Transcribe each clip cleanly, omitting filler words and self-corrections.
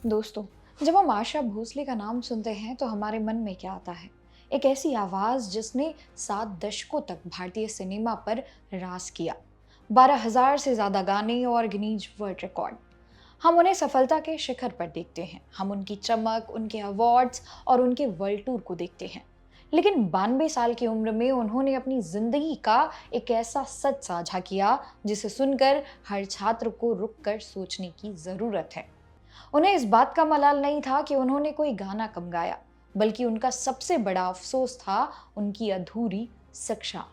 दोस्तों, जब हम आशा भोसले का नाम सुनते हैं तो हमारे मन में क्या आता है? एक ऐसी आवाज जिसने 7 दशकों तक भारतीय सिनेमा पर राज किया। 12,000 से ज्यादा गाने और गिनीज वर्ल्ड रिकॉर्ड। हम उन्हें सफलता के शिखर पर देखते हैं। हम उनकी चमक, उनके अवार्ड्स और उनके वर्ल्ड टूर को देखते हैं। लेकिन 92 साल की उम्र में उन्होंने अपनी जिंदगी का एक ऐसा सच साझा किया जिसे सुनकर हर छात्र को रुक कर सोचने की जरूरत है। उन्हें इस बात का मलाल नहीं था कि उन्होंने कोई गाना कम गाया, बल्कि उनका सबसे बड़ा अफसोस था उनकी अधूरी शिक्षा।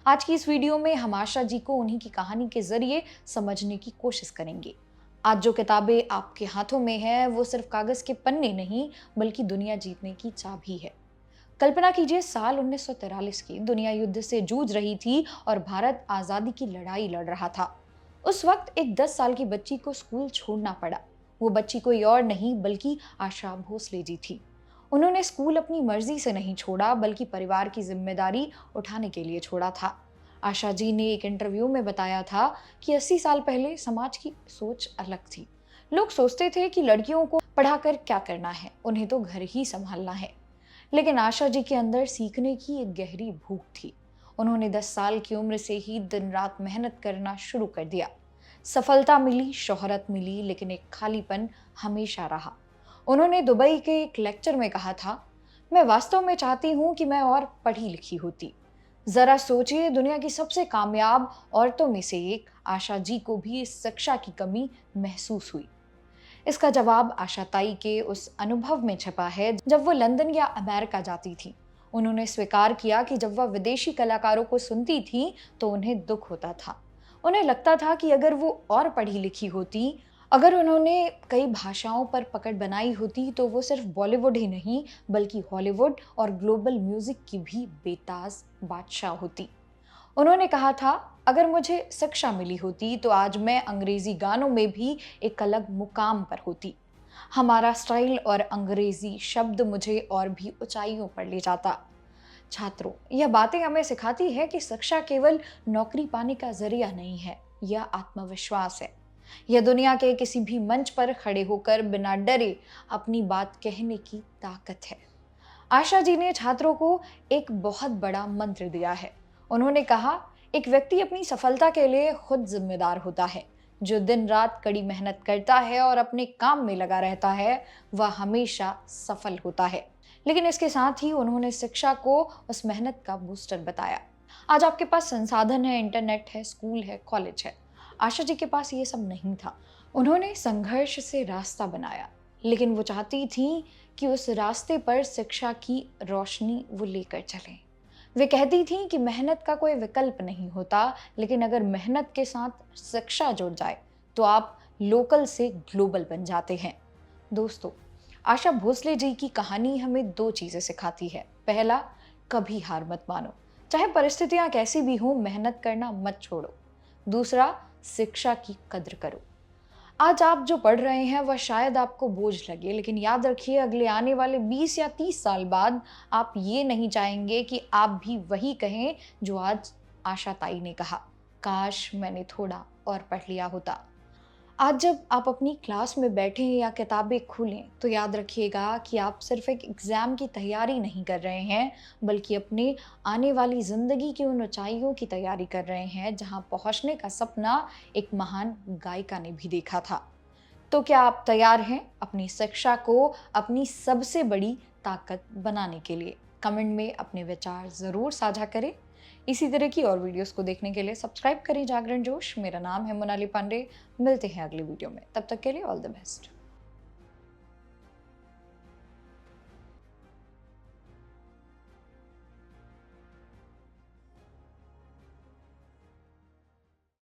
आज की इस वीडियो में हम आशा जी को उन्हीं की कहानी के जरिए समझने की कोशिश करेंगे। आज जो किताबें आपके हाथों में है वो सिर्फ कागज के पन्ने नहीं, बल्कि दुनिया जीतने की चाबी है। कल्पना कीजिए, साल 1943 की दुनिया युद्ध से जूझ रही थी और भारत आजादी की लड़ाई लड़ रहा था। उस वक्त एक 10 साल की बच्ची को स्कूल छोड़ना पड़ा। वो बच्ची कोई और नहीं बल्कि आशा भोसले जी थी। उन्होंने स्कूल अपनी मर्जी से नहीं छोड़ा, बल्कि परिवार की जिम्मेदारी उठाने के लिए छोड़ा था। आशा जी ने एक इंटरव्यू में बताया था कि 80 साल पहले समाज की सोच अलग थी। लोग सोचते थे कि लड़कियों को पढ़ाकर क्या करना है, उन्हें तो घर ही संभालना है। लेकिन आशा जी के अंदर सीखने की एक गहरी भूख थी। उन्होंने 10 साल की उम्र से ही दिन रात मेहनत करना शुरू कर दिया। सफलता मिली, शोहरत मिली, लेकिन एक खालीपन हमेशा रहा। उन्होंने दुबई के एक लेक्चर में कहा था, मैं वास्तव में चाहती हूँ कि मैं और पढ़ी लिखी होती। जरा सोचिए, दुनिया की सबसे कामयाब औरतों में से एक आशा जी को भी इस शिक्षा की कमी महसूस हुई। इसका जवाब आशाताई के उस अनुभव में छिपा है जब वो लंदन या अमेरिका जाती थी। उन्होंने स्वीकार किया कि जब वह विदेशी कलाकारों को सुनती थी तो उन्हें दुख होता था। उन्हें लगता था कि अगर वो और पढ़ी लिखी होती, अगर उन्होंने कई भाषाओं पर पकड़ बनाई होती, तो वो सिर्फ बॉलीवुड ही नहीं बल्कि हॉलीवुड और ग्लोबल म्यूजिक की भी बेताज बादशाह होती। उन्होंने कहा था, अगर मुझे शिक्षा मिली होती तो आज मैं अंग्रेजी गानों में भी एक अलग मुकाम पर होती। हमारा स्टाइल और अंग्रेजी शब्द मुझे और भी ऊंचाइयों पर ले जाता। छात्रों, यह बातें हमें सिखाती है कि शिक्षा केवल नौकरी पाने का जरिया नहीं है, यह आत्मविश्वास है। यह दुनिया के किसी भी मंच पर खड़े होकर बिना डरे अपनी बात कहने की ताकत है। आशा जी ने छात्रों को एक बहुत बड़ा मंत्र दिया है। उन्होंने कहा, एक व्यक्ति अपनी सफलता के लिए खुद जिम्मेदार होता है। जो दिन रात कड़ी मेहनत करता है और अपने काम में लगा रहता है, वह हमेशा सफल होता है। लेकिन इसके साथ ही उन्होंने शिक्षा को उस मेहनत का बूस्टर बताया। आज आपके पास संसाधन है, इंटरनेट है, स्कूल है, कॉलेज है। आशा जी के पास ये सब नहीं था। उन्होंने संघर्ष से रास्ता बनाया, लेकिन वो चाहती थी कि उस रास्ते पर शिक्षा की रोशनी वो लेकर चले। वे कहती थीं कि मेहनत का कोई विकल्प नहीं होता, लेकिन अगर मेहनत के साथ शिक्षा जुड़ जाए तो आप लोकल से ग्लोबल बन जाते हैं। दोस्तों, आशा भोसले जी की कहानी हमें दो चीजें सिखाती है। पहला, कभी हार मत मानो, चाहे परिस्थितियां कैसी भी हों, मेहनत करना मत छोड़ो। दूसरा, शिक्षा की कद्र करो। आज आप जो पढ़ रहे हैं वह शायद आपको बोझ लगे, लेकिन याद रखिए, अगले आने वाले 20 या 30 साल बाद आप ये नहीं चाहेंगे कि आप भी वही कहें जो आज आशा ताई ने कहा, काश मैंने थोड़ा और पढ़ लिया होता। आज जब आप अपनी क्लास में बैठें या किताबें खोलें तो याद रखिएगा कि आप सिर्फ एक एग्जाम की तैयारी नहीं कर रहे हैं, बल्कि अपने आने वाली जिंदगी की उन ऊंचाइयों की तैयारी कर रहे हैं जहां पहुंचने का सपना एक महान गायिका ने भी देखा था। तो क्या आप तैयार हैं अपनी शिक्षा को अपनी सबसे बड़ी ताकत बनाने के लिए? कमेंट में अपने विचार जरूर साझा करें। इसी तरह की और वीडियोस को देखने के लिए सब्सक्राइब करें जागरण जोश। मेरा नाम है मोनाली पांडे। मिलते हैं अगले वीडियो में, तब तक के लिए ऑल द बेस्ट।